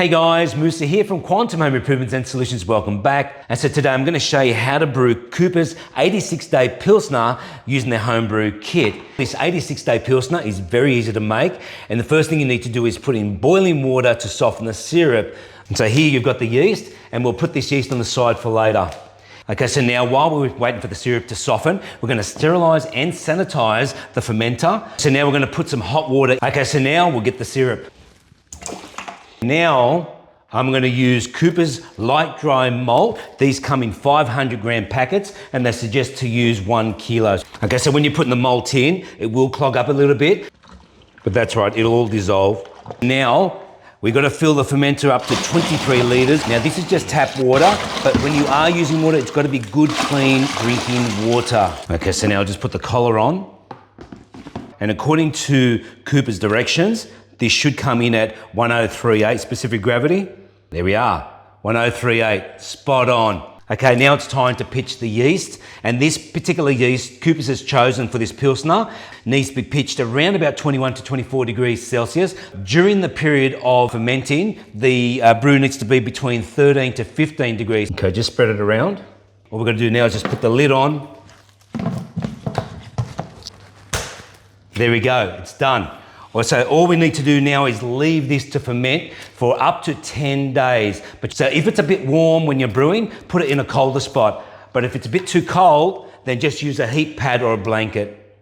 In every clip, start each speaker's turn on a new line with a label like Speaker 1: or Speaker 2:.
Speaker 1: Hey guys, Musa here from Quantum Home Improvements and Solutions. Welcome back. And so today I'm going to show you how to brew Cooper's 86-day Pilsner using their homebrew kit. This 86-day Pilsner is very easy to make, and the first thing you need to do is put in boiling water to soften the syrup. And so here you've got the yeast, and we'll put this yeast on the side for later. Okay, so now while we're waiting for the syrup to soften, we're going to sterilize and sanitize the fermenter. So now we're going to put some hot water. Okay, so now we'll get the syrup. Now, I'm going to use Cooper's light dry malt. These come in 500 gram packets and they suggest to use 1 kilo. Okay, so when you're putting the malt in, it will clog up a little bit, but that's right, it'll all dissolve. Now, we've got to fill the fermenter up to 23 litres. Now, this is just tap water, but when you are using water, it's got to be good, clean drinking water. Okay, so now I'll just put the collar on. And according to Cooper's directions, this should come in at 1038 specific gravity. There we are, 1038, spot on. Okay, now it's time to pitch the yeast. And this particular yeast, Cooper's has chosen for this Pilsner, needs to be pitched around about 21 to 24 degrees Celsius. During the period of fermenting, the brew needs to be between 13 to 15 degrees. Okay, just spread it around. What we're gonna do now is just put the lid on. There we go, it's done. So all we need to do now is leave this to ferment for up to 10 days. But so if it's a bit warm when you're brewing, put it in a colder spot. But if it's a bit too cold, then just use a heat pad or a blanket.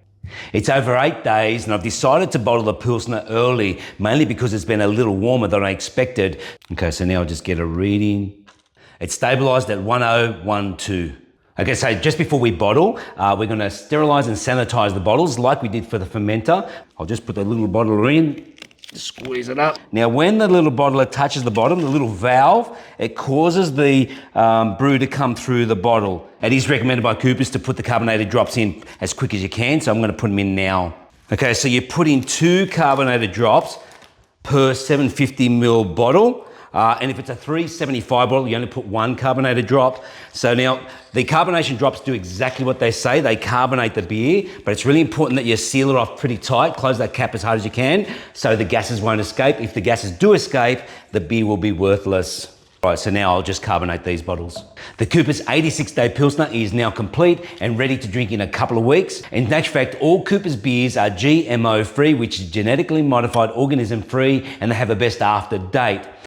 Speaker 1: It's over 8 days and I've decided to bottle the Pilsner early, mainly because it's been a little warmer than I expected. Okay, so now I'll just get a reading. It's stabilized at 1012. Okay, so just before we bottle, we're gonna sterilize and sanitize the bottles like we did for the fermenter. I'll just put the little bottler in, squeeze it up. Now, when the little bottler touches the bottom, the little valve, it causes the brew to come through the bottle. It is recommended by Cooper's to put the carbonated drops in as quick as you can, so I'm gonna put them in now. Okay, so you put in 2 carbonated drops per 750 ml bottle. And if it's a 375 bottle, you only put 1 carbonated drop. So now, the carbonation drops do exactly what they say. They carbonate the beer, but it's really important that you seal it off pretty tight, close that cap as hard as you can, so the gases won't escape. If the gases do escape, the beer will be worthless. All right, so now I'll just carbonate these bottles. The Cooper's 86-day Pilsner is now complete and ready to drink in a couple of weeks. In actual fact, all Cooper's beers are GMO-free, which is genetically modified organism-free, and they have a best after date.